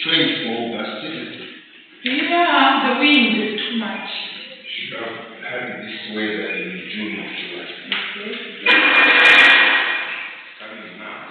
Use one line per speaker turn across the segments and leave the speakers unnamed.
24 August, isn't it?
Yeah, the wind is too much.
Should have had this weather in June or July.
Okay.
Coming now.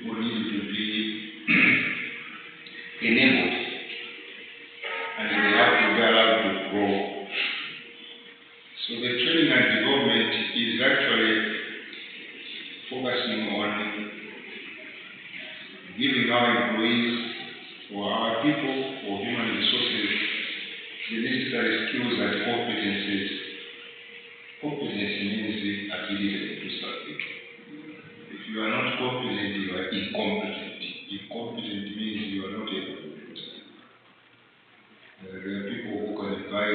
people need to be enabled, and they have to be allowed to grow. So the training and development is actually focusing on giving our employees or our people or human resources the necessary skills and competencies. Competence means the ability to do something. If you are not competent, you are incompetent. Incompetent means you are not able to do it. There are people who can buy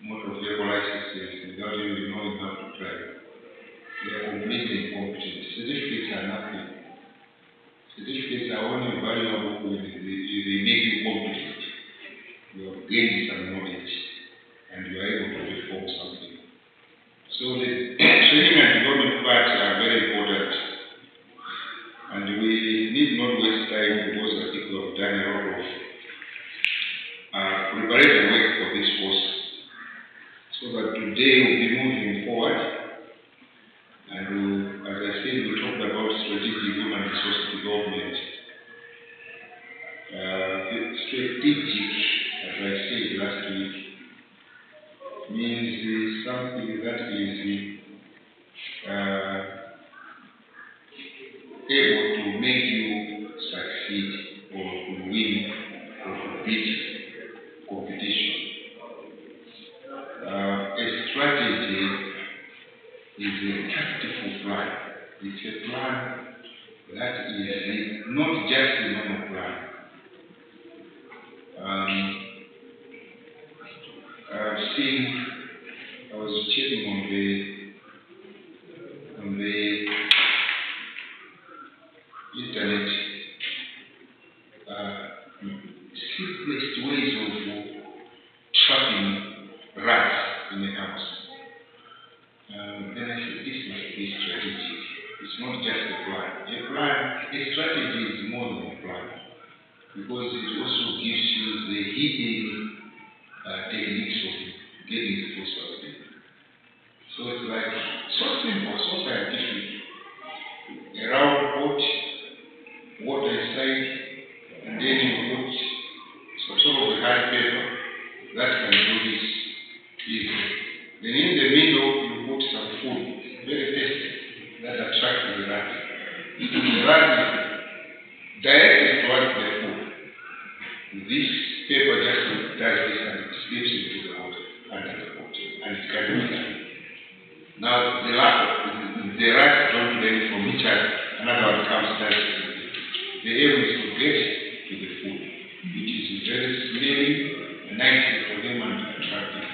motor vehicle licenses without even knowing how to drive. They are completely incompetent. Certificates are nothing. Certificates are only valuable when they make you competent. You have gained some knowledge and you are able to perform something. So the training and development parts are very important. And we need not waste time because I think we have done a lot of preparatory work for this course. So that today we'll be moving forward. And as I said, we talked about strategic human resource development. Strategic, as I said last week, means something that is able to make you succeed or to win or to beat competition. A strategy is a tactical plan. It's a plan that is not just a normal plan. I was checking on the internet simplest ways of trapping rats in a house. Then I said, this must be strategic. It's not just a plan. A strategy is more than a plan, because it also gives you the hidden techniques of getting through something. So it's like so simple, so scientific. A round pot, water inside, and then you put some sort of a hard paper that can do this easily. Then in the middle you put some food, very tasty, that attracts the rat. The rat is directed towards the food. This paper just does this and it slips into the water under the pot, and it can do it. Now the rats don't learn from each other. Another one comes does it. The aim is to get to the food. It is very smelly, nice for them and attractive.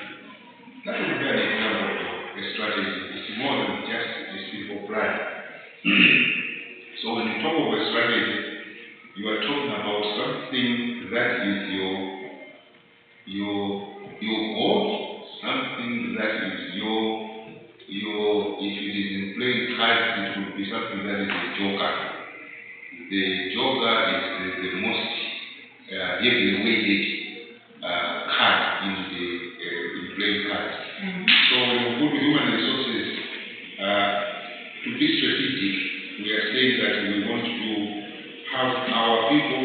That would be an example of a strategy. It's more than just a simple plan. So when you talk of a strategy, you are talking about something that is your goal, something that is your if it is in playing cards, it would be something that is a joker. The joker is the most heavily weighted card in playing cards. So when you put human resources to be strategic, we are saying that we want to have our people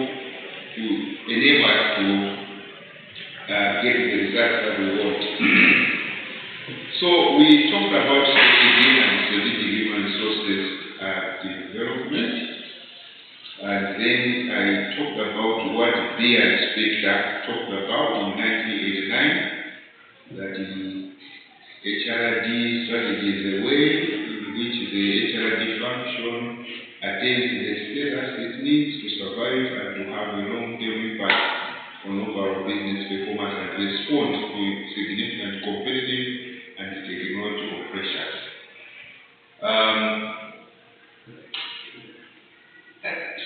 to enable us to get the results that we want. So we talked about strategic and strategic human resources development, and then I talked about what their inspector talked about in 1989, that the HRD strategy is a way in which the HRD function attains the status it needs to survive and to have a long-term impact on overall business performance and respond to significant competitive and technological pressures.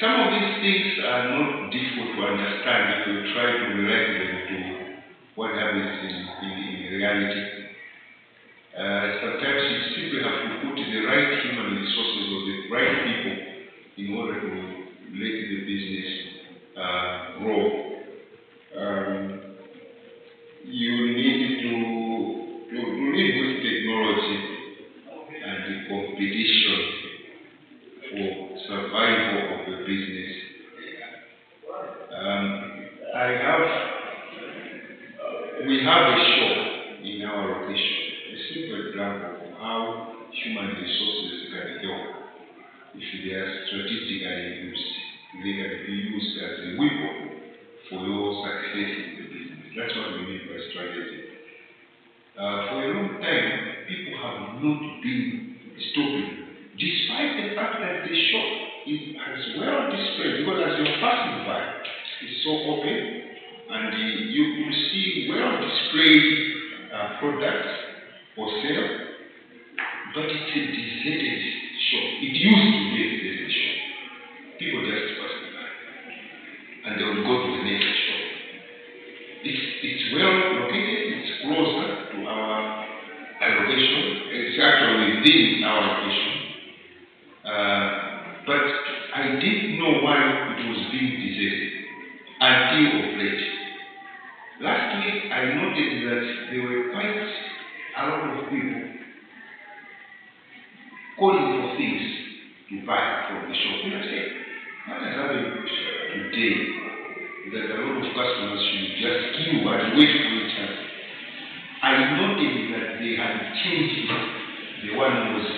Some of these things are not difficult to understand if you try to relate them to what happens in reality. Sometimes you simply have to put the right human resources or the right people in order to let the business grow. You need to live with technology and the competition for survival of the business. We have a shop in our location, a simple example of how human resources can help if they are strategically used. They can be used as a weapon for your success in the business. That's what we mean by strategy. For a long time, people have not been stopping, despite the fact that the shop is as well displayed, because as you're passing by, it's so open, and you will see well displayed products for sale, but it's a deserted shop. It used to be a deserted shop. People just pass by, and they will go to the next shop. It's well located, it's closer to our location, it's actually within our location. But I didn't know why it was being deserted until of late. Last week I noted that there were quite a lot of people calling for things to buy from the shop. And I said, what has happened today that a lot of customers should just queue and wait for each other? I noted that they had changed the one who was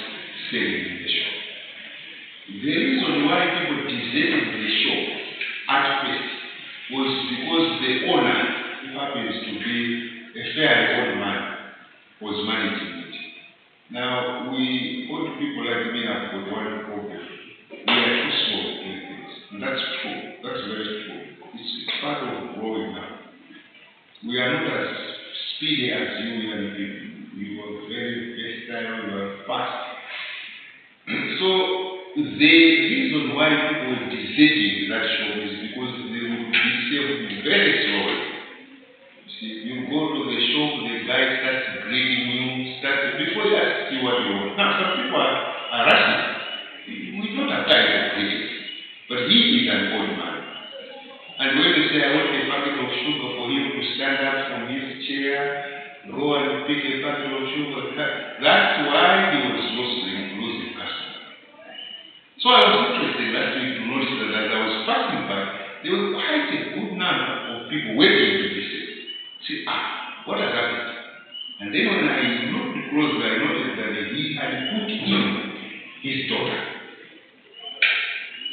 selling in the shop. The reason why people deserted the shop at first was because the owner, who happens to be a fairly old man, was managing it. Now, we old people like me have got one problem. We are too small to do things. And that's true. That's very true. It's part of growing up. We are not as speedy as you young people. You are very versatile, you are fast. So, the reason why people were deserting that shop is because they would be selling very slowly. See, you go to the shop, the guy starts greeting you, before he asks you what you want. Now, some people are rushing. We don't have time for greetings. But he is an old man. And when you say, I want a packet of sugar for him to stand up from his chair, go and pick a packet of sugar, that's why he was losing customers. So I was interested last week to notice that as I was passing by, there was quite a good number of people waiting to visit. See, what has happened? And then when I looked closer, I noticed that he had put in his daughter.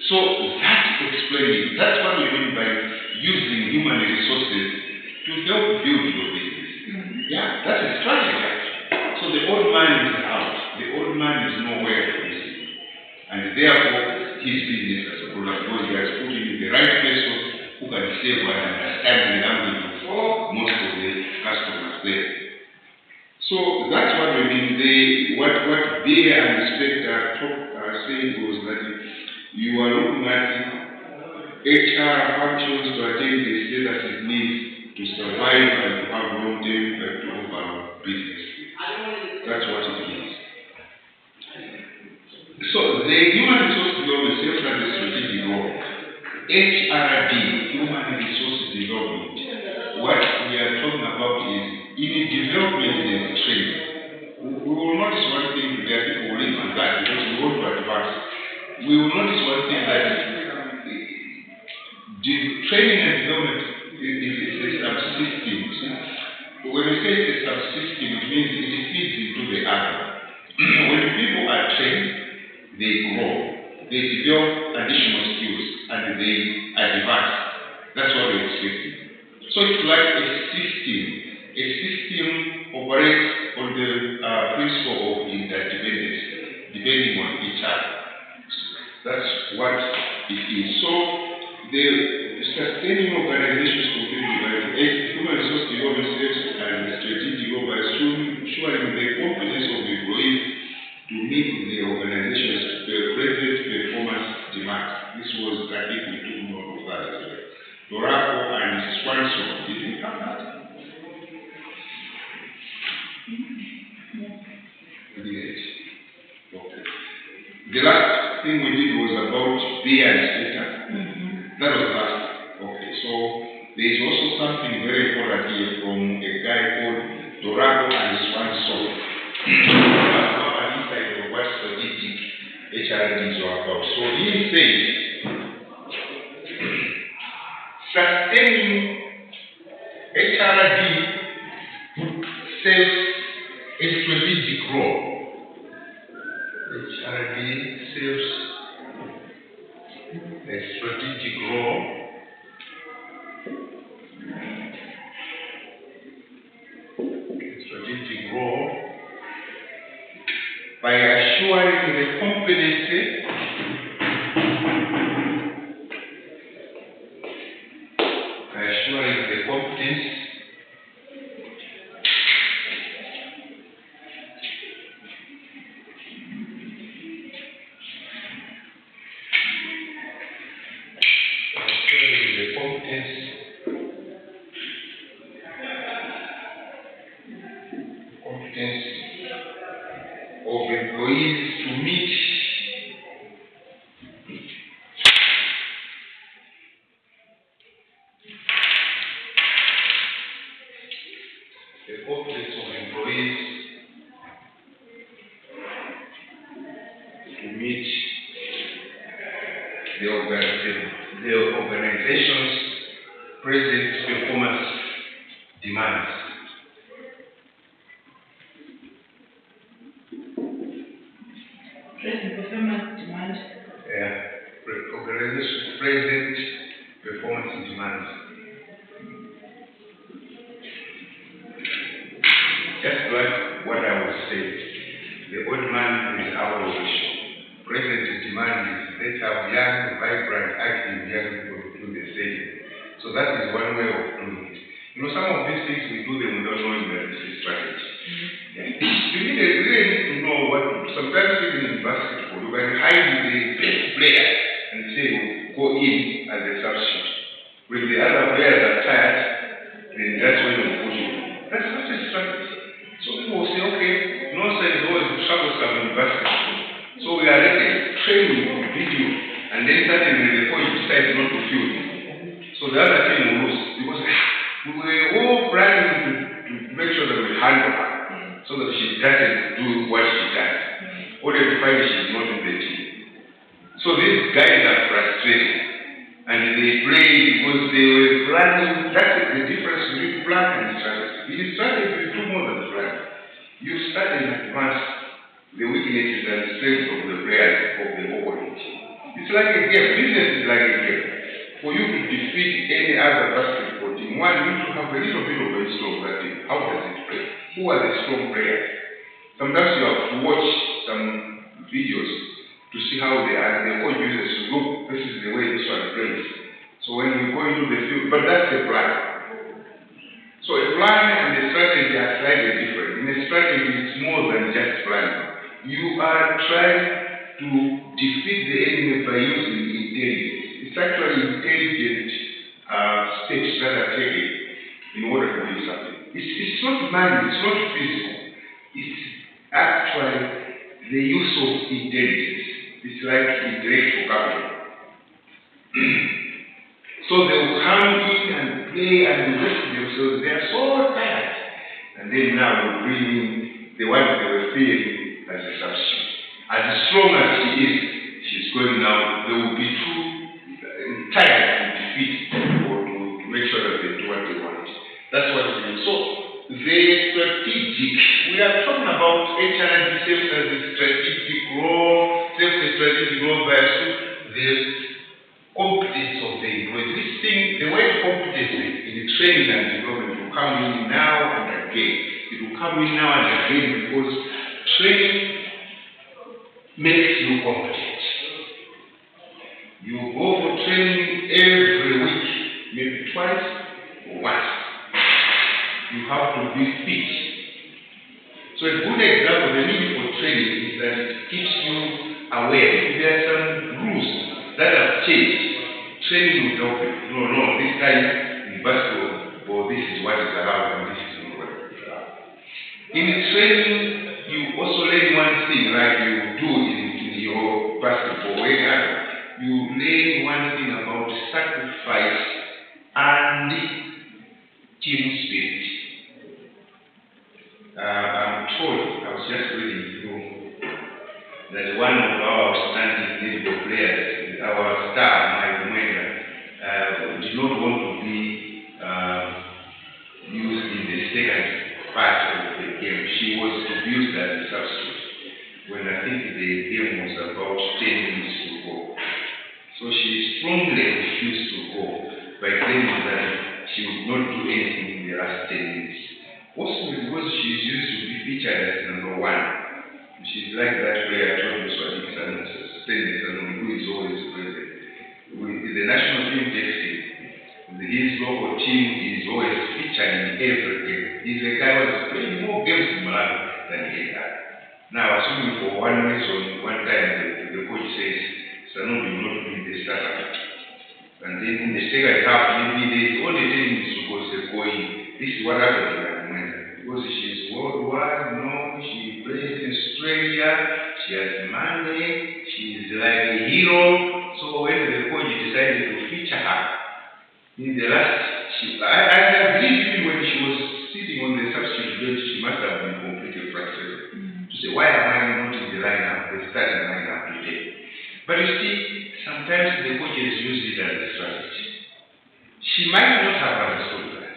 So that explains it. That's what we mean by using human resources to help build your business. Yeah, that's a strategy. So the old man is out. The old man is nowhere to be seen. And therefore, his business has grown up because he has put in the right person who can save and understand the language of most of the customers there. So that's what we mean. What they and the inspector are saying was that you are looking at HR functions to attain the status it needs to survive and to have long-term impact over our business. That's what it means. So the human resource development serves as a strategic role. HRD, human resource development. What we are talking about is in development and training. We will notice one thing that people will link to that because we want to advance. We will notice one thing that the training and development is a subsystem. When we say it's a subsystem, it means it feeds into the other. When people are trained, they grow, they develop additional skills, and they advance. That's what we're expecting. So it's like a system. A system operates on the principle of interdependence, depending on each other. That's what it is. So the sustaining organizations completely by human resource development serves as a strategic role by ensuring the competence of employees to meet the organization's present performance demands. This was, I think, we took note of that as well. Doraco and Swanson, did we have that? Yes. Okay. The last thing we did was about beer and status. That was last. Okay, so there is also something very important here from a guy called Doraco and Swanson. What strategic HRMs are about. So he says saying HRD serves a strategic role. HRD serves a strategic role by assuring the competency of employees to meet the organization's present performance demands.
Present performance demand.
Organization's present performance demands. Just like what I was saying, the old man is out of the show. Present demand is let's have young, vibrant, active young people to do the same. So that is one way of doing it. You know, some of these things we do them without knowing that it's a strategy. Yeah. You really need to know what. Sometimes even in basketball, you can hide the best player and say, go in as a substitute. When the other players are tired, then that's when you push you. That's not a strategy. So people will say, okay, no sense always troublesome in basketball. So we are ready, train with video, and then suddenly the coach decides not to field. So the other team will lose because we were all planning to make sure that we handle her so that she doesn't do what she does. Only to find she's not in the team. So these guys are frustrated and they play because they were planning. That's the difference between plan and strategy. In strategy, you do more than plan. You start in advance the weaknesses and strengths of the players of the opponent. It's like a game. Business is like a game. For you to defeat any other basketball team, one, you need to have a little bit of a history of that team. How does it play? Who are the strong players? Sometimes you have to watch some videos to see how they are. The coach uses, look, this is the way this one plays. So when we go into the field, but that's the plan. So a plan and a strategy are slightly different. In a strategy, it's more than just planning. You are trying to defeat the enemy by using intelligence. It's actually intelligent steps that are taken in order to do something. It's not mind, it's not physical. It's actually the use of intelligence. It's like intellectual capital. So they will come in and play and invest themselves. They are so tired. And then now we bring in the one they were fearing as a substitute. As strong as she is, she's going now. They will be too tired to defeat or to make sure that they do what they want. That's what it means. So the strategic, we are talking about HRM serves as a strategic role, by the competence of the employee. This thing, the word competency in training and development will come in now and again. It will come in now and again because training makes you competent. You go for training every week, maybe twice or once. You have to be fit. So a good example, the need for training is that it keeps you aware. If there are some rules that have changed, training will help you. No, this time in basketball, this is what is allowed and this is not what is allowed. In training, you also learn one thing like you do in your basketball where you learn one thing about sacrifice and team spirit. I'm told, I was just reading through, that one of our outstanding netball players, our star, Mike Mwenda, did not want to be strongly refused to go by claiming that she would not do anything in the last 10 minutes. Also because she is used to be featured as number one. She's like that way I told you, who is always present. With the national film texting, his local team is always featured in every game. He's a guy who has played more games in Malawi than he had. Now, assuming for one reason, one time the coach says, Sanobi will not be the starter. And then in the second half, maybe the only thing is because they're going, this is what happened to her. Because she's worldwide, she plays in Australia, she has money, she's like a hero. So when the coach decided to feature her, in the last, I believe even when she was sitting on the substitute bench, she must have been completely frustrated. To say, why am I not in the lineup, the starting lineup today? But you see, sometimes the coaches use it as a strategy. She might not have understood that.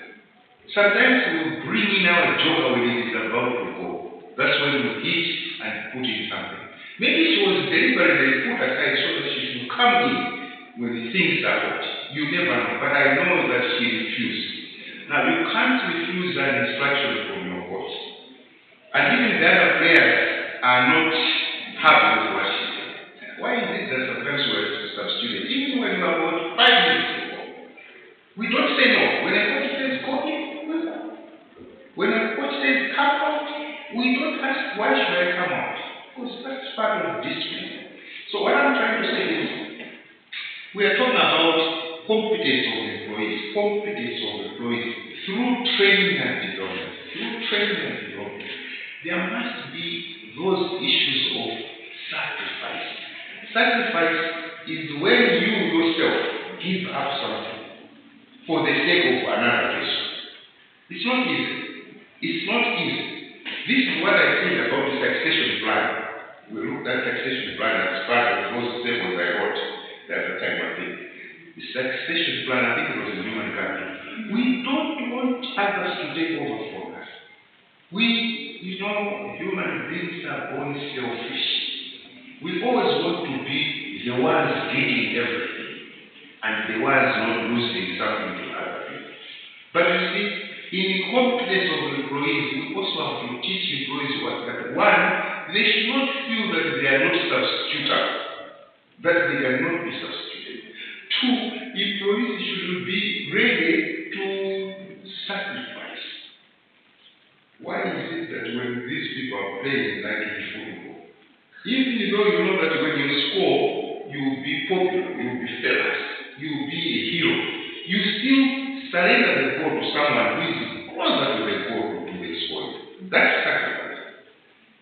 Sometimes we bring in our joker when it is about to go. That's when we hit and put in something. Maybe she was deliberately put aside so that she should come in when things are hot. You never know, but I know that she refused. Now, you can't refuse an instruction from your coach. And even the other players are not happy with what she said. Why is it that sometimes we are substituted? Even when you are about 5 minutes to go, we don't say no. When a coach says go in, we go. When a coach says come out, we don't ask why should I come out? Because that's part of discipline. So what I'm trying to say is, we are talking about competence of employees through training and development. There must be those issues of sacrifice. Sacrifice is when you yourself give up something for the sake of another person. It's not easy. This is what I said about the succession plan. We looked at succession plan as part of those tables I wrote at the time, I think. The succession plan, I think it was in human capital. We don't want others to take over from us. Human beings are born selfish. We always want to be the ones getting everything and the ones not losing something to other people. But you see, in competence of employees, we also have to teach employees that one, they should not feel that they are not substitutable, that they cannot be substituted. Two, employees should be ready to sacrifice. Why is it that when these people are playing like in football, even though you know that when you score, you will be popular, you will be famous, you will be a hero, you still surrender the ball to someone who is closer to the goal to the scoring. That's sacrifice.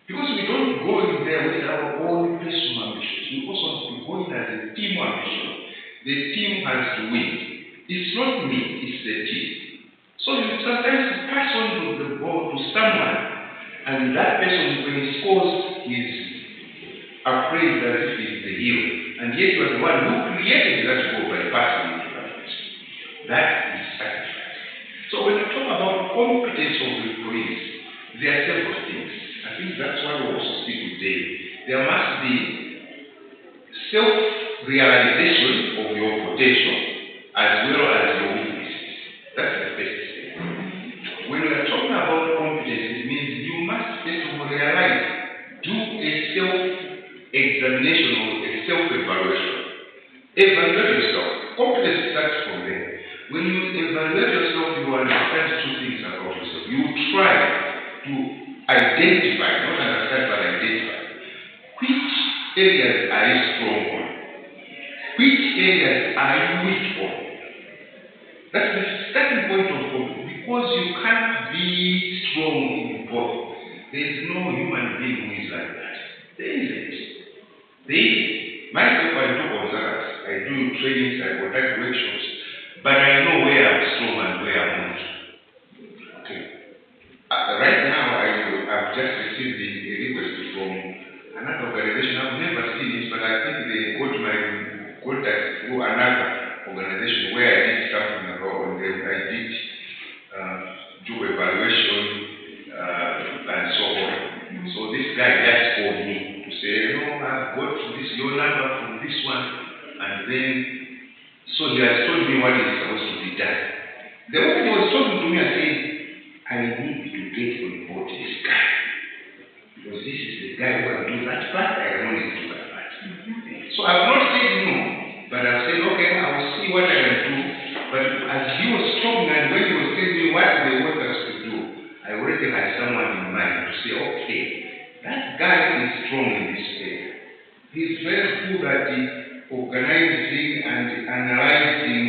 Because we don't go in there with our own personal ambitions. We also have to go in as a team ambition. The team has to win. It's not me, it's the team. So you sometimes pass on the ball to someone, and that person, when he scores, is appraised as if he's the hero. And yet you are the one who created that goal by passing it to that person. That is sacrifice. So when we talk about competence of employees, there are several things. I think that's why we also speak today. There must be self-realization of your potential as well as your weaknesses. That's the first thing. When we are talking about competence, it means you must first of all realize, do a self-examination or a self-evaluation. Evaluate yourself. Competence starts from there. When you evaluate yourself, you will understand two things about yourself. You will try to identify, not understand, but identify. Which areas are you strong on? Which areas are you weak on? That's the starting point of competence. Because you can't be strong in both. There is no human being who is like that. There isn't. Myself, I do observers. I do trainings, I conduct workshops. But I know where I'm strong and where I'm not. Okay. Right now, I've just received a request from another organization. I've never seen it, but I think they got my contact through another organization where I did something about, and then I did job evaluation and so on. So this guy just called me to say, I've got your number from this one, and then So he has told me what is supposed to be done. The moment he was talking to me, I said, I need to get on board this guy. Because this is the guy who can do that part, I can only do that part. So I have not said no, but I said, okay, I will see what I can do. But as he was talking and when he was telling me what they want us to do, I already had someone in mind to say, okay, that guy is strong in this area. He's very good at organizing and analyzing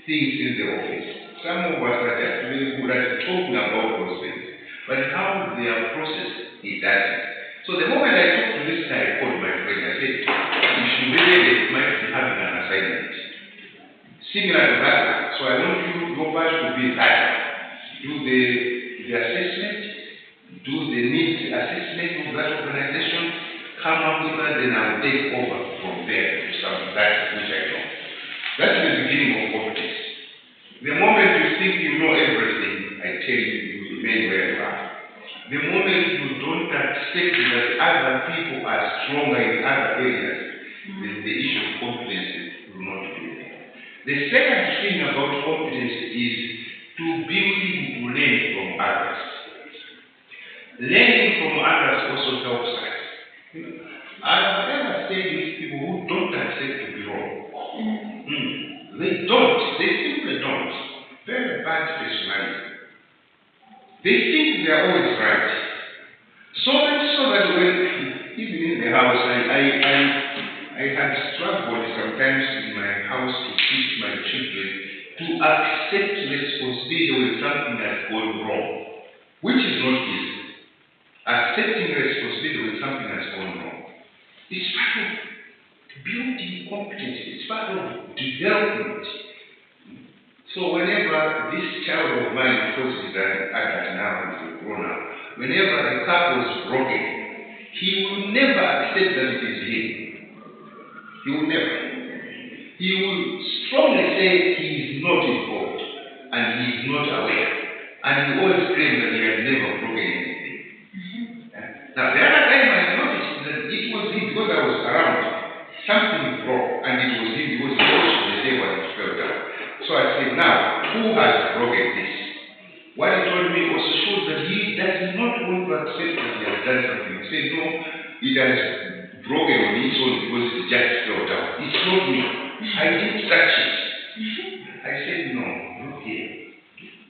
things in the office. Some of us are just very good at talking about those things. But how they are processed, he doesn't. So the moment I talked to this guy, I called my friend, I said, you should really might be having an assignment. Similar to that. So I want you, your batch to be that. Do the assessment, do the needs assessment of that organization, come up with that, then I'll take over from there to some that which I know. That's the beginning of competence. The moment you think you know everything, I tell you, you remain where you are. The moment you don't accept that other people are stronger in other areas, then the issue of competence will not be there. The second thing about competence is to be willing to learn from others. Learning from others also helps us. I've ever said with people who don't accept to be wrong. They don't. They simply don't. Very bad personality. They think they are always right. So that when, even in the house, I had struggled sometimes in my house to teach my children to accept responsibility when something has gone wrong, which is not easy. Accepting responsibility when something has gone wrong. It's part of building competence. It's part of development. So whenever this child of mine, of course, is an adult now, is a grown up, whenever the cup was broken, he will never accept that it is him. He will never. He will strongly say he is not involved and he is not aware. And he always claims that he has never broken anything. Now the other time I noticed that it was him because I was around. Something broke and it was him because he was on the table and it fell down. So I said, now, who has broken this? What he told me also shows that he does not want to accept that he has done something. He said, no, it has broken on its own because it just fell down. It's not me. I didn't touch it. I said, no, look here.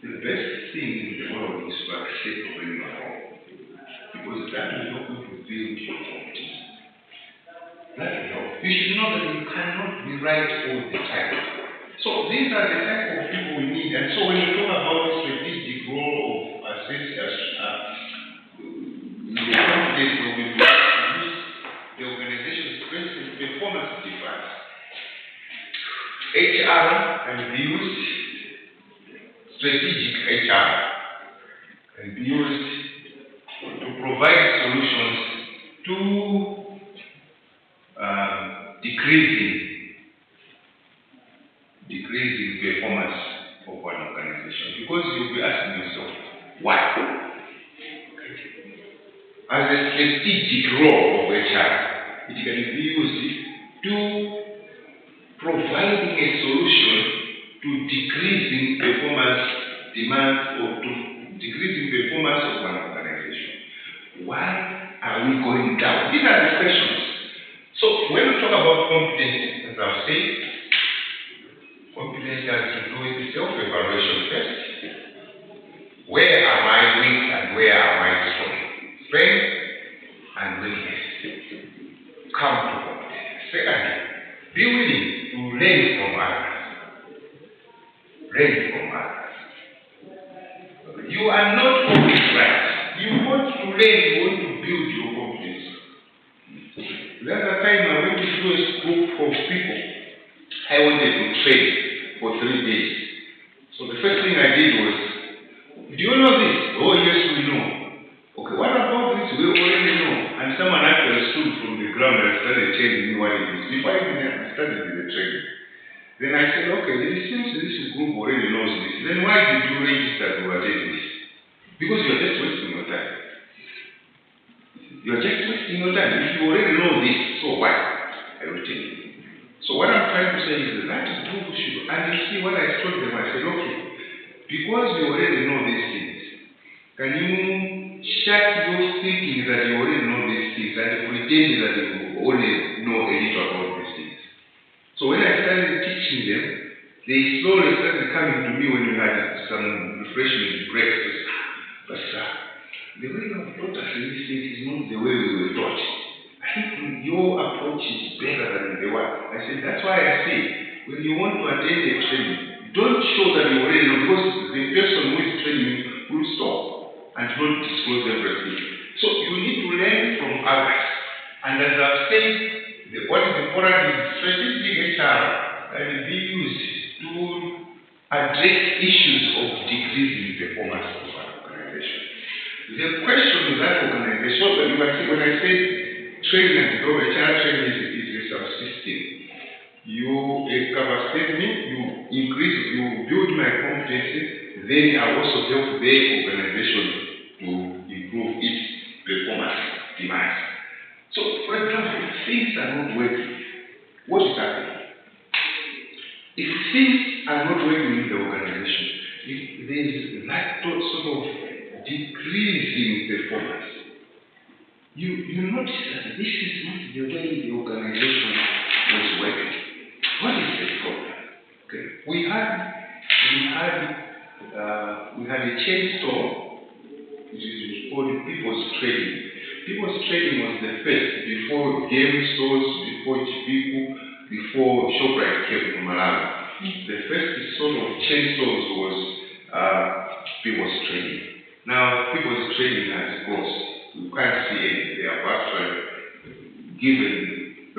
The best thing in the world is to accept when you are wrong. Because that will help you to build your confidence. That will help. You should know that you cannot be right all the time. So these are the type of people we need. And so when you talk about the strategic role of the confidence of the organization's performance device. HRM can be used, strategic HR can be used to provide solutions to decreasing performance of one organization. Because you'll be asking yourself, why? As a strategic role of HR, it can be used to providing a solution to decreasing performance demands or to decreasing performance of one organization. Why are we going down? These are the questions. So when we talk about competence, as I've said, competence has to do with self-evaluation first. Where am I weak and where am I strong? Strength and weakness. Come to competence. Secondly, be willing to learn from others. Learn from others. You are not always right. You want to learn, you want to build your competence. The other time I went to a group of people. I wanted to train for 3 days. So the first thing I did was, do you know this? Oh yes, we know. Okay, what about this? We already know. And someone actually stood from the ground and started telling me what it is. Before I even started the training. Then I said, okay, it seems this group already knows this. Then why did you register to attend this? Because you're just wasting your time. You're just wasting your time. If you already know this, so why? I will tell you. So what I'm trying to say is that group should Because you already know these things, can you shut your thinking that you already know these things and pretend that you only know a little about these things? So when I started teaching them, they slowly started coming to me when we had some refreshment breaks. But the way you have taught us these things is not the way we were taught. I think your approach is better than the one. I said, that's why I say, when you want to attend a training, don't show that you already know, because the person who is training will stop and not disclose everything. So you need to learn from others. And as I've said, what is important is strategic HR and be used to address issues of decreasing performance of an organization. The question of that organization, so that when I say training and development, HR training is a subsystem. You capacity me, you build my competency, then I also help the organization to improve its performance demands. So, for example, if things are not working, what is happening? If things are not working in the organization, if there is that sort of decreasing performance, you notice that this is not the way the organization was working. What is the problem? Okay. We had a chain store, which is called People's Trading. People's Trading was the first, before game stores, before Chibiku, before ShopRite came from Malawi. The first sort of chain stores was People's Trading. Now, People's Trading has closed. You can't see it. They have actually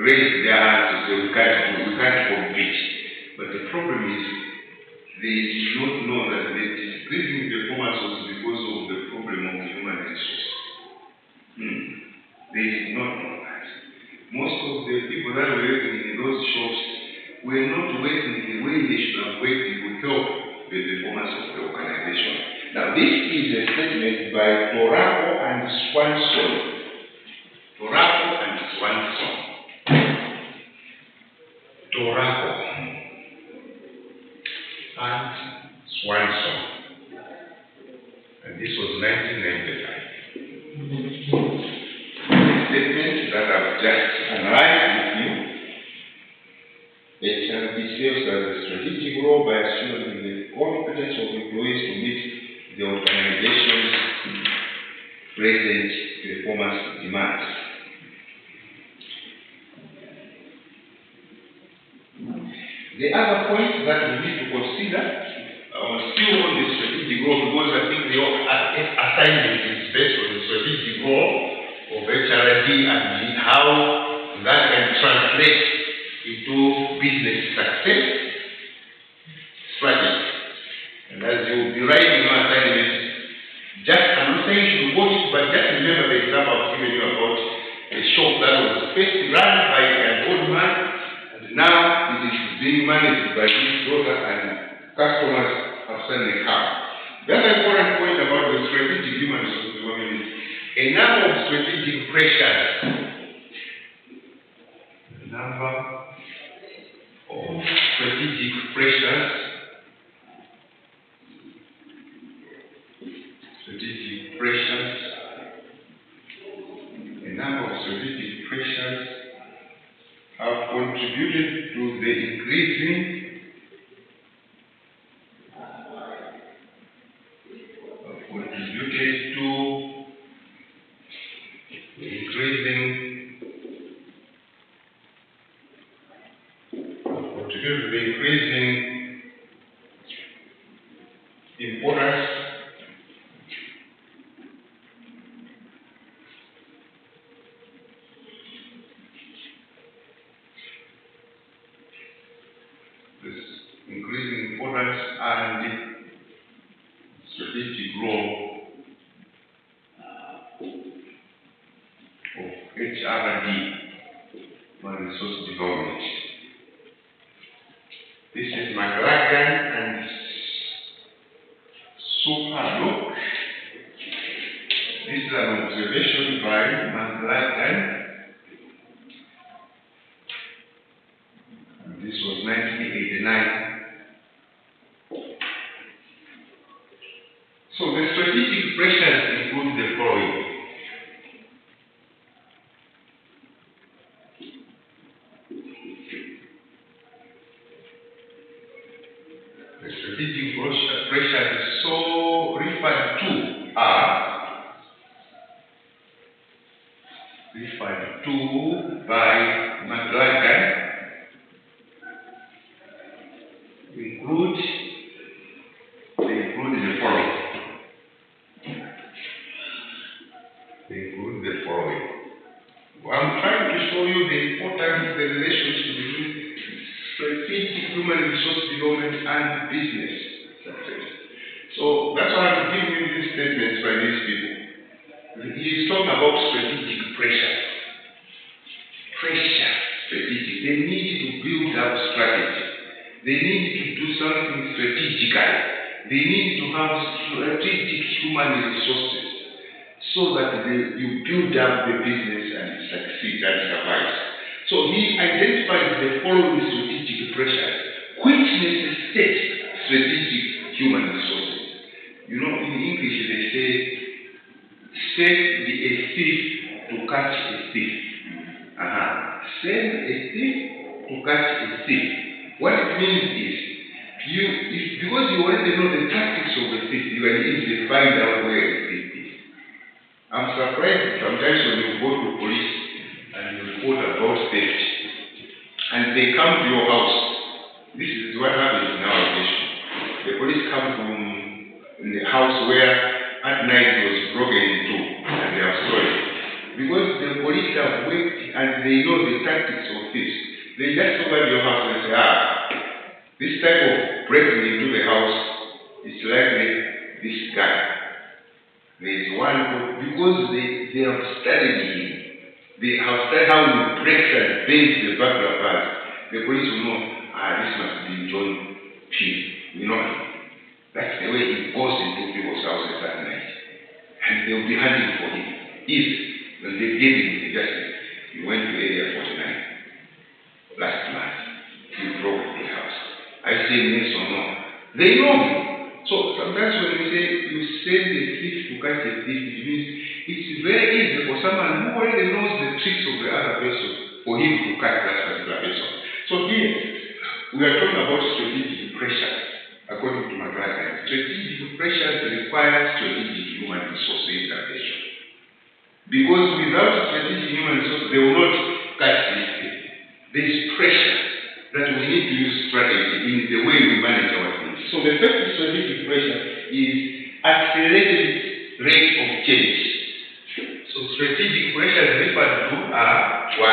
raised their hands to say we can't compete. But the problem is they did not know that the decreasing performance was because of the problem of human resources. They did not know that. Most of the people that were working in those shops were not working the way they should have worked to help the performance of the organization. Now, this is a statement by Toraco and Swanson. Toraco and Swanson. Toraco and Swanson. And this was 1995. Statement that I've just analyzed with you. HRM serves as a strategic role by assuring the competence of employees to meet the organization's present performance demands. The other point that we need to consider, still on the strategic role, because I think the assignment is based on the strategic role of HRD and how that can translate into business success strategy. And as you will be writing your assignment, I'm not saying you should watch it, but just remember the example I've given you about a shop that was first run by an old man, and now it is being managed by his daughter, and customers have suddenly come. The other important point about the strategic human resource development is a number of strategic pressures. A number of strategic pressures. A number of strategic pressures have contributed to the increasing importance and strategic role of HRD, human resource development. This is McLagan and Supalo. This is an observation by McLagan. And this was 1989. So the strategic pressures include the following. The strategic pressures so referred to are referred to by McLagan include the following. They include the following. I'm trying to show you the importance, the relationship between strategic human resource development and business success. So that's why I'm giving you these statements by these people. He's talking about strategic pressure. Pressure, strategic. They need to build up strategy. They need to do something strategically. They need to have strategic human resources so that you build up the business and succeed and survive. So he identifies the following strategic pressures which necessitate strategic human resources. You know, in English they say, send a thief to catch a thief. Send a thief to catch a thief. What it means is, because you already know the tactics of the thief, you can easily find out where the thief is. I'm surprised sometimes when you go to police and you report about theft, and they come to your house. This is what happens in our nation. The police come from the house where at night it was broken into and they have stolen. Because the police have worked and they know the tactics of thieves. They just go to your house and say, this type of breaking into the house is likely this guy. There is one, because they have studied him. They have studied how he breaks and bends the burglar bars. The police will know, this must be John P. You know, that's the way he goes into people's houses at night. And they will be hunting for him. If, when they gave him the justice, he went to Area 49 last month. He broke the house. I say yes or no. They know me. So sometimes when you say you send the thief to catch a thief, it means it's very easy for someone who already knows the tricks of the other person for him to catch that particular person. So here, we are talking about strategic pressure, according to McLagan. Strategic pressures require strategic human resource intervention. Because without strategic human resource, they will not catch this thief. There is pressure that we need to use strategy in the way we manage our things. So the first strategic pressure is accelerated rate of change. So strategic pressures referred to are 1,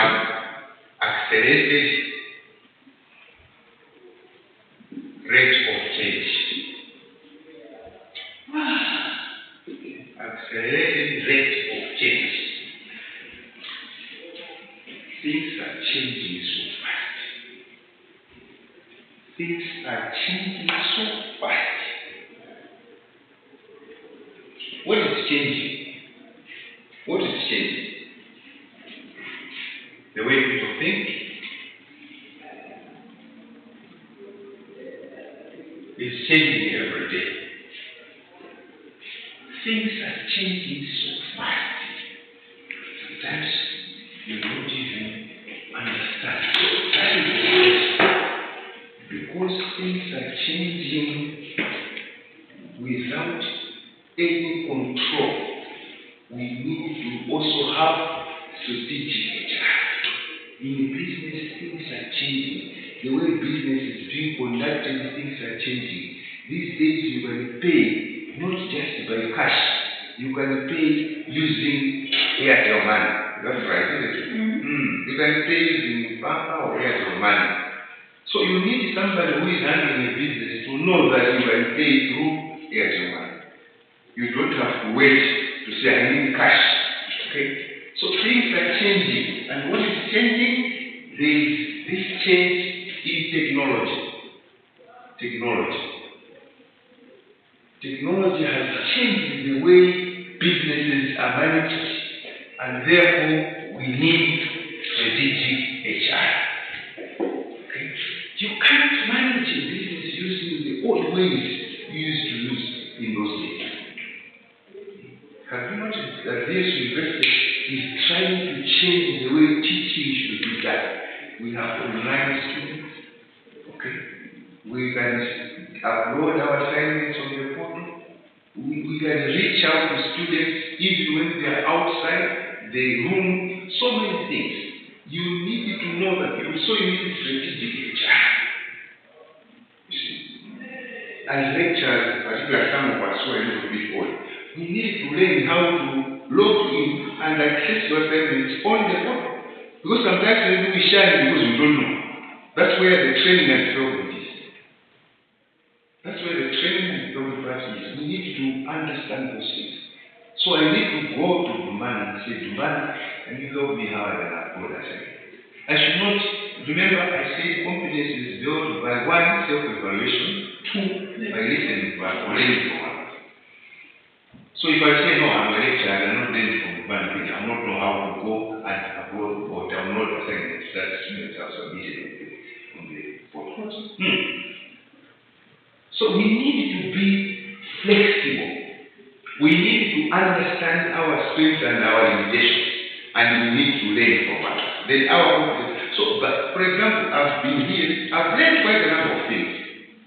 accelerated rate of change. Accelerated rate of change. Things are changing so fast. Things are changing so fast. What is changing? What is changing? The way people think is changing every day. Things are changing so fast. Sometimes you don't even understand. That is the reason. Because things are changing without any control, we need to also have strategic HR. In business, things are changing. The way business is being conducted, things are changing. These days you can pay not just by cash, you can pay using Airtel money. That's right, isn't it? You can pay using Papa or Airtel money. So you need somebody who is handling a business to know that you can pay through Airtel money. You don't have to wait to say, I need cash. Okay? So things are changing. And what is changing? There is this change in technology. Technology has changed the way businesses are managed, and therefore we need strategic HR. Okay? You can't manage a business using the old ways you used to use in those days. this university is trying to change the way teaching should be done. We have online students, okay? We can upload our assignments on the portal. We can reach out to students even when they are outside the room. So many things. You need to know that you need strategic HR. You see, as lecturers, particularly some of us who are a little bit old, we need to learn how to log in and access your assignments on the portal. Because sometimes we shine because we don't know. That's where the training and development is. That's where the training and development is. We need to understand those things. So I need to go to Dumani and say, Dumani, can you help me how I can upload assignment? I should not, remember I said confidence is built by one, self-evaluation, two, by listening, by learning from others. So if I say, no, I'm a lecturer, I'm not learning from Dumani, I don't know how to go and upload or download assignments that students have submitted on the portal. So we need to be flexible. We need to understand our strengths and our limitations, and we need to learn from others. Then but for example, I've been here, I've learned quite a number of things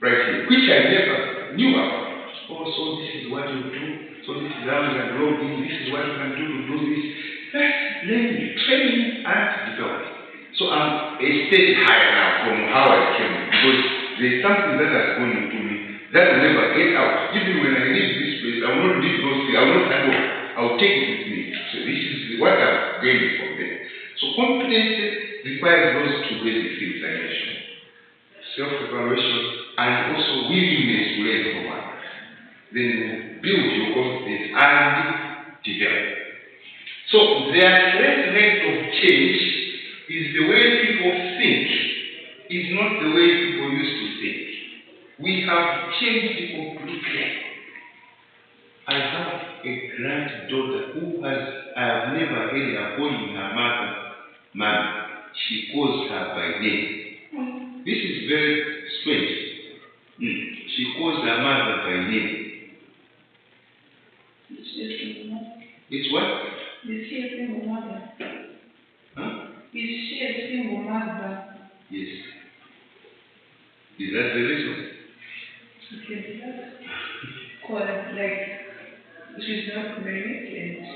right here, which I never knew about. Oh, so this is what you do, so this is how you can log in, this is what you can do to do this. That's learning, training, and development. So I'm a stage higher now from how I came, because there's something that has gone into me that will never get out. Even when I leave this place, I will not leave those things, I will not handle. I will take it with me. So this is what I've gained from there. So confidence requires those two basic things I mentioned. Self-evaluation and also willingness to learn from others. Then build your confidence and develop. So the accelerated rate of change is the way people think, is not the way people used to think. We have changed completely. I have a granddaughter who I have never heard her calling her mother, Mama. She calls her by name. This is very strange. She calls her mother by name. It's what?
Is she a single mother?
Huh?
Is she a single mother?
Yes. Is that the reason?
Like, she's not married and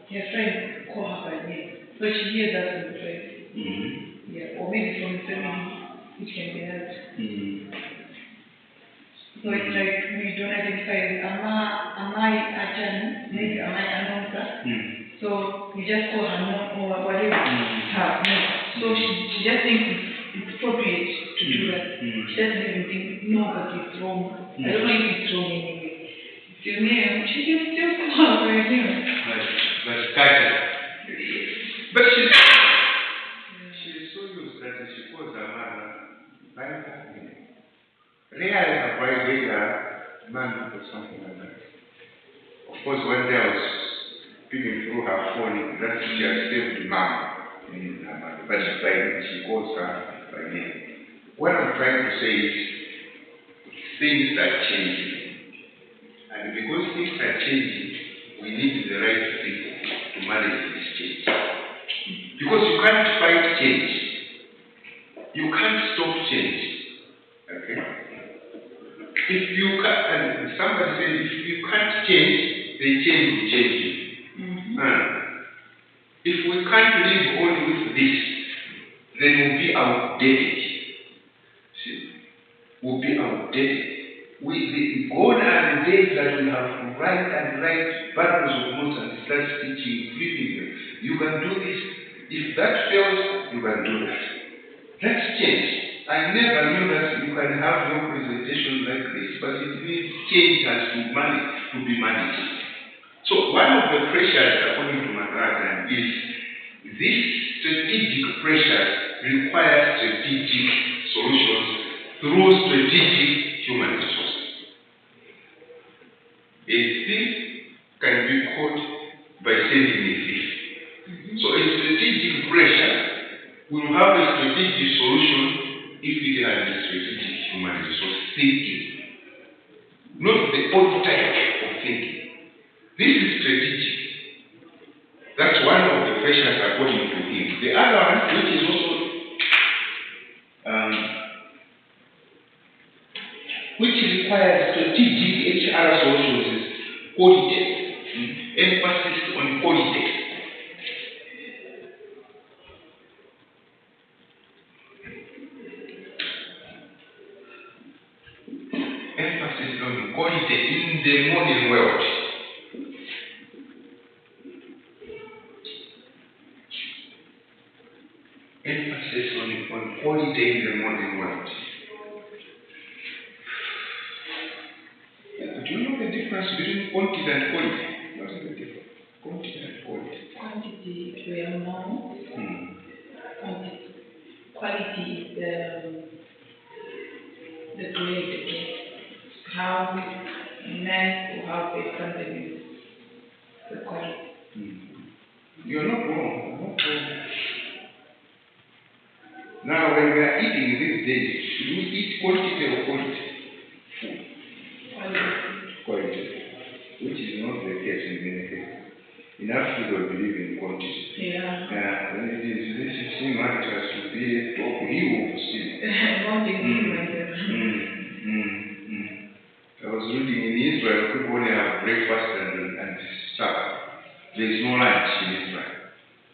her friend call her by name. So she hears that from the friend. Yeah, or maybe from the family, which can be helped. So it's like we don't identify with am I Ajahn, maybe am I Anonsa. So we just call her mom or whatever her name. So she just thinks it's appropriate to do that. She doesn't even think, no, but it's wrong. I don't know if it's wrong anyway. It's your name. She just call her by name.
But Kata. But she is so used that she calls her mother by her name. Rarely have I heard her man or something like that. Of course, one day I was peeping through her phone that she has saved mom in her mother, but she calls her by name. What I'm trying to say is things are changing. And because things are changing, we need the right people to manage this change. Because you can't fight change. You can't stop change. Okay? If you can, and somebody said, if you can't change, the change will change you. If we can't live only with this, then we'll be outdated. See? We'll be outdated. Gone are the days that we have to write bundles of notes and start teaching, flipping them. You can do this. If that fails, you can do that. That's change. I never knew that you can have your presentation like this, but it means change has to be managed. So one of the pressures, according to McLaren, is this strategic pressure requires strategic solutions through strategic human resources. A thief can be caught by saving a thief. So a strategic pressure will have a strategic solution if it has a strategic human resource thinking. Not the old type of thinking. This is which requires strategic HR solutions is quality. Emphasis on quality. Emphasis on quality in the modern world. Emphasis on quality in the modern world. Do you know the difference between quantity and quality? What is the difference? Quantity and quality.
Quantity is well known. Quality is the grade, okay? How nice or how big something is. The quality.
You're not wrong. You're not wrong. Now, when we are eating these days, should we eat quantity or quality? Quality. Which is not the case in many cases. In Africa, we believe in quantity.
Yeah.
When it is this is much as to be a top hill of sin. I was reading in Israel, people only have breakfast and supper. There is no lunch in Israel.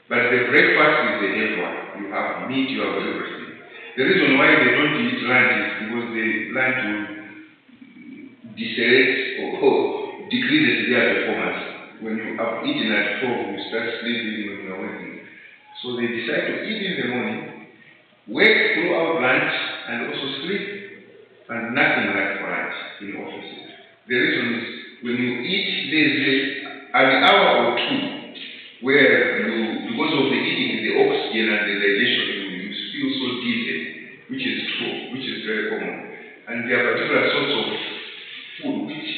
But the breakfast is the head one. You have meat, you have everything. The reason why they don't eat lunch is because the lunch will decelerate or decrease their performance. When you have eaten at 12, you start sleeping when you are waking. So they decide to eat in the morning, work throughout lunch, and also sleep, and nothing like for lunch in offices. The reason is when you eat, there's an hour or two where you, because of the eating, the oxygen and the digestion, you feel so dizzy, which is true, which is very common. And there are particular sorts of food which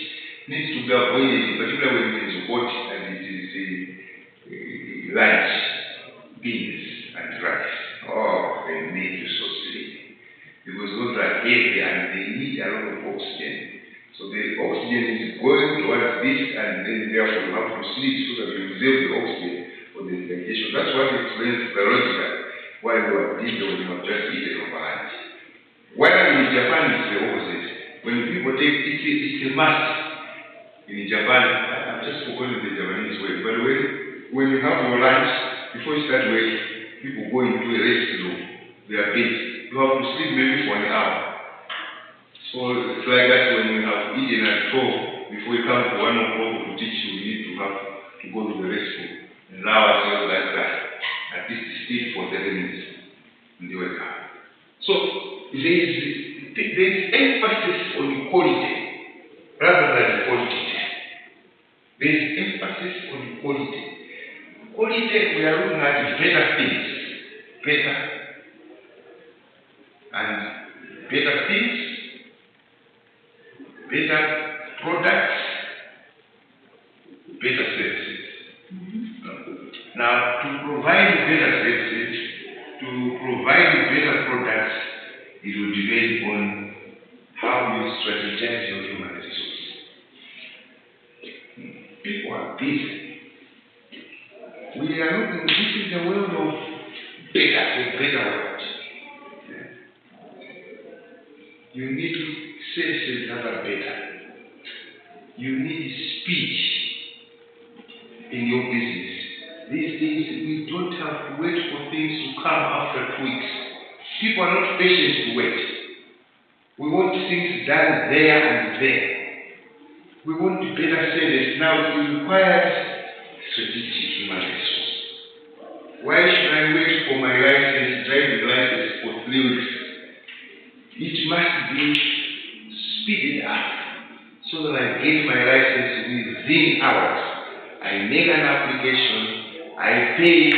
needs to be avoided, particularly when it is hot and it is lunch, beans and rice. Oh, they make you so sleepy. Because those are heavy and they need a lot of oxygen. So the oxygen is going towards this and then therefore you have to sleep so that you reserve the oxygen for the digestion. That's what explains biologically why you are busy when you have just eaten over lunch. While in Japan it's the opposite. When people take it's a must. In Japan, I've just forgotten the Japanese word, but when you have your lunch, before you start work, people go into a rest room. They are busy. You have to sleep maybe for an hour. So it's like that when you have eaten at 12, before you come to 1 o'clock to teach you, you need to have to go to the restroom. And allow ourselves like that. At least sleep for 30 minutes. And you wake up. So there is emphasis on quality rather than quantity. There is emphasis on quality. Quality, we are looking at better things. Better. And better things, better products, better services. Now, to provide better services, to provide better products, it will depend on how you strategize your human resources. People are busy. We are looking, this is a world of better world. You need services that are better. You need speed in your business. These days, we don't have to wait for things to come after 2 weeks. People are not patient to wait. We want things done there and there. We want better service. Now, it requires strategic human resource. Why should I wait for my driving license for 3 weeks? It must be speeded up so that I get my license within hours. I make an application, I pay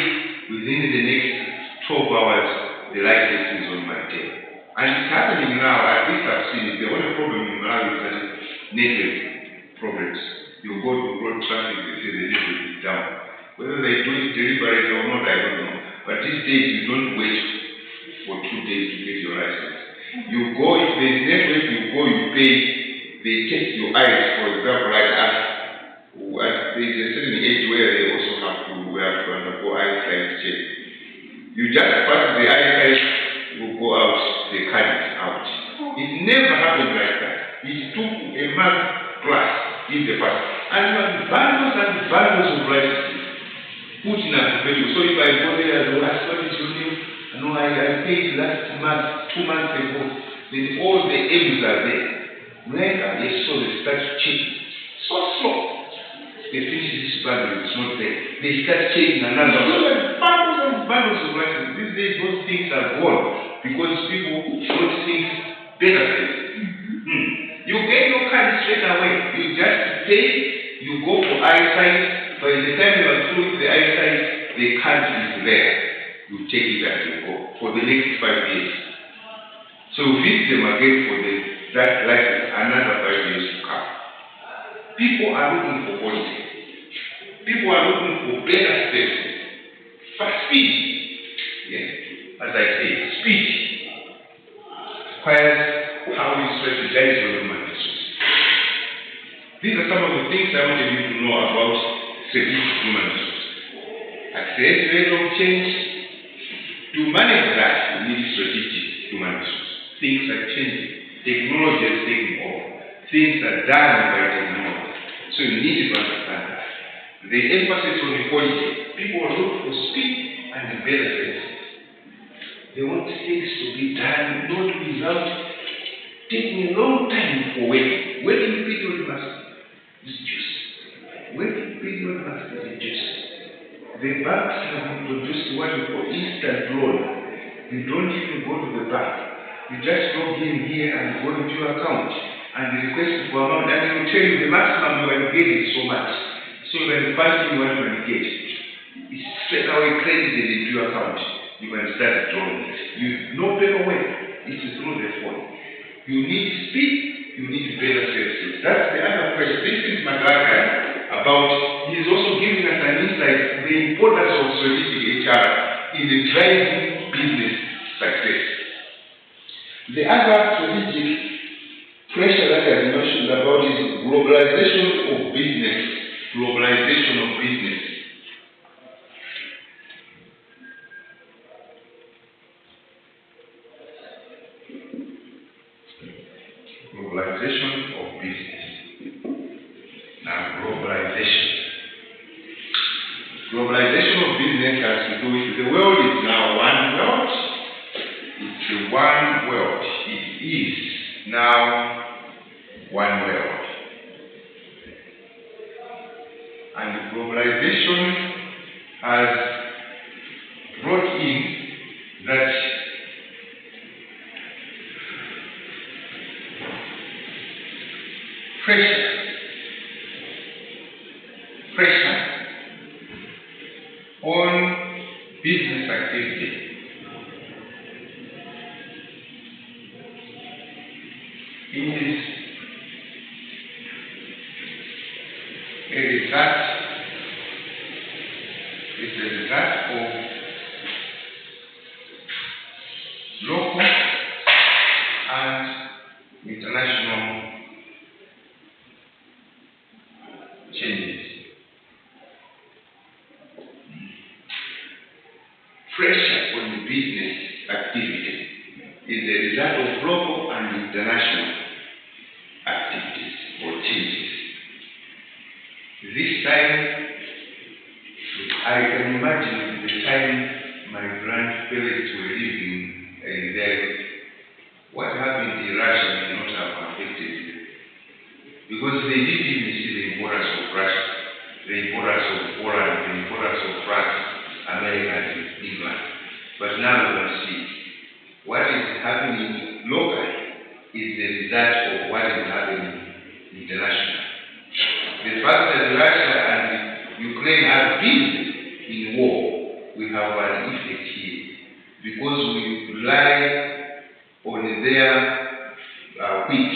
within the next 12 hours, the license is on my table. And it's happening now, at least I've seen it. The only problem in Malawi is that network problems. You go to road traffic, they say the network is down. Whether they do it deliberately or not, I don't know. But these days, you don't wait for 2 days to get your license. You go, if there's network, you go, you pay, they test your eyes, for example, like us. There's a certain age where they also have to undergo eyesight check. You just pass the eyesight, you go out, the card is out. It never happened like that. It took a month plus in the past. And you have bundles and bundles of rice put in a value. So if I go there and ask what is your name? No, I paid last month, 2 months ago. Then all the M's are there. Later, yes, so they start changing. So slow. They finish this bundle, it's not there. They start changing another. So like bundles and bundles of rice. These days, those things are gone because people don't think better things. You get your card straight away. You just pay, you go for eyesight. By the time you are through with the eyesight, the card is there. You take it and you go for the next 5 years. So visit them again for that license another 5 years to come. People are looking for quality. People are looking for better services. For speed. Yes. As I say, speed requires how you strategize your human resources. These are some of the things I wanted you to know about strategic human resources. Access rate of change. To manage that, you need strategic human resources. Things are changing. Technology is taking over. Things are done by technology. So you need to understand that. The emphasis on quality. People are looking for speed and better services. They want things to be done not without taking a long time for waiting. Waiting period must reduce. Waiting period must reduce. The banks have introduced what we call instant loan. You don't even go to the bank. You just log in here and go into your account and request for amount, and it will tell you the maximum you are getting is so much. So when the first thing you want to get, it's straight away credited into your account. You can start drawing it. No paperwork. It's through the phone. You need speed. You need better services. That's the other question. This is Madagaskar about. He's also giving us an insight the importance of strategic HR in the driving business success. The other strategic pressure that I mentioned about is globalization of business. Globalization of business. Globalization of business. Now, globalization. Globalization of business has to do with the world is now one world. It's a one world. It is now one world. And globalization has brought in that pressure on business activity. It is a result of local and international changes. Pressure on the business activity is a result of local and international activities or changes. This time, I can imagine the time my grandparents were living there. What happened in Russia may not have affected them. Because they didn't even see the importance of Russia, the importance of Poland, the importance of France, America, and England. But now we can see what is happening locally is the result of what is happening internationally. The fact that Russia and Ukraine have been in war, we have an effect here because we rely on their wheat,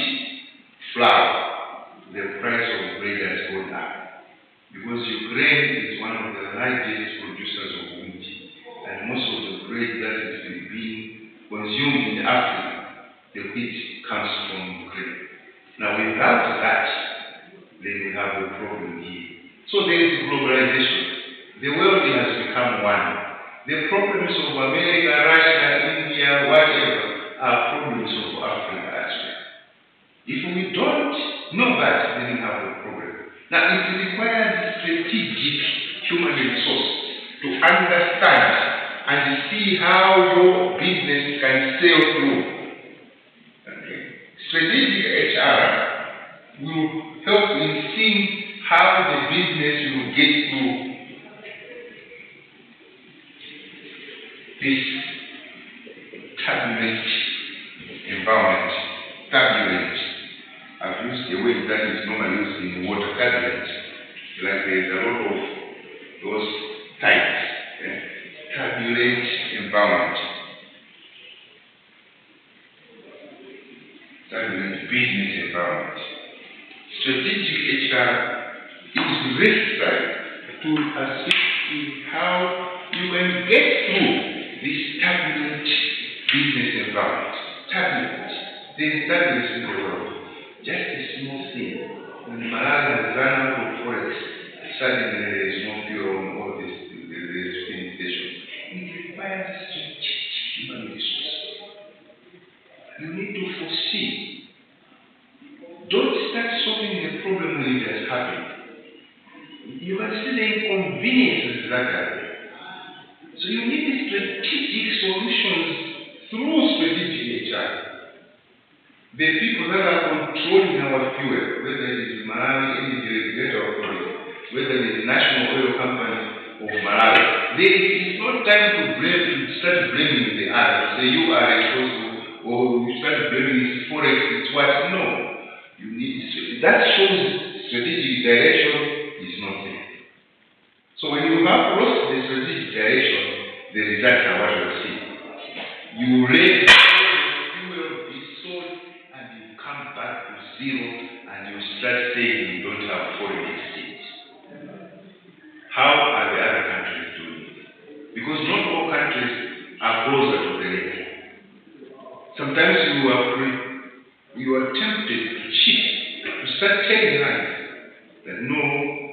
flour. The price of bread has gone up because Ukraine is one of the largest producers of wheat, and most of the bread that is being consumed in Africa, the wheat comes from Ukraine. Now, without that, then we have a problem here. So there is globalization. The world has become one. The problems of America, Russia, India, whatever, are problems of Africa as well. If we don't know that, then we have a problem. Now, it requires strategic human resource to understand and see how your business can sail through. Okay. Strategic HR will help in seeing how the business will get through this turbulent environment. Turbulent. I've used a word that is normally used in water, turbulent. Like there's a lot of those types. Turbulent environment. Turbulent business environment. Strategic HR is necessary to assist in how you can get through this turbulent business environment. Turbulent. There is turbulence in the world. Just a small thing. When Malawi has run out of forex, suddenly there is no fuel on all this, there is filling station. It requires strategic human resources. You need to foresee. Don't start solving the problem when it has happened. You can see the inconveniences that happen. So you need strategic solutions through strategic HR. The people that are controlling our fuel, whether it is Malawi Energy Regulator Authority, whether it is National Oil Company of Malawi, it's not time to start blaming the others. Say you are responsible, or you start blaming this forex, it's what? No. You need that shows strategic direction is not there. So when you have lost the strategic direction, the results are what you are seeing. You raise back to zero, and you start saying you don't have foreign exchange. How are the other countries doing it? Because not all countries are closer to the lake. Sometimes you are tempted to cheat, to start telling lies that no,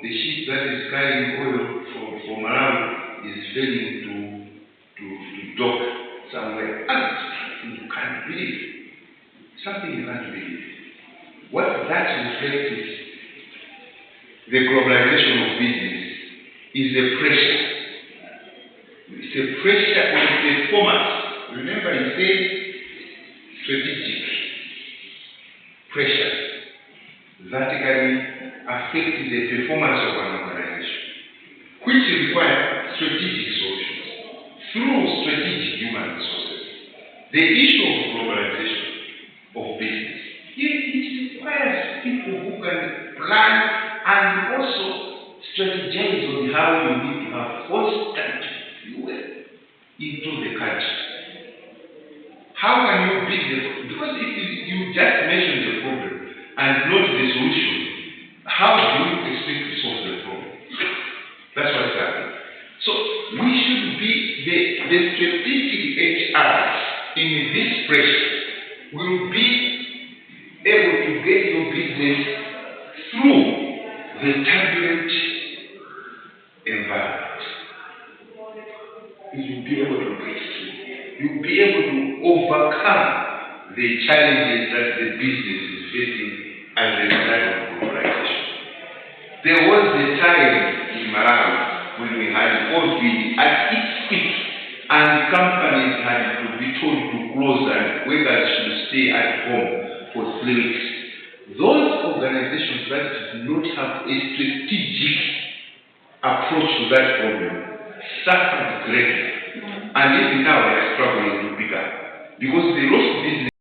the ship that is carrying oil for Malawi is failing to dock somewhere else. You can't believe. Something you can't believe. What that reflects is the globalization of business is a pressure. It's a pressure on performance. Remember, he said strategic pressure that can affect the performance of an organization, which require strategic solutions through strategic human resources. The issue of globalization of business. It requires people who can plan and also strategize on how you need to have constant fuel into the country. How can you build it? Because if you just mention the problem and not the solution, how do you expect to solve the problem? That's what's happening. So we should be the strategic HR in this pressure will be able to get your business through the turbulent environment. You'll be able to break through. You'll be able to overcome the challenges that the business is facing as a result of globalization. There was a time in Malawi when we had COVID at its peak, and companies had to be told to close and workers should stay at home for 3 weeks. Those organizations that did not have a strategic approach to that problem suffered greatly. And even now they are struggling to pick up because they lost business.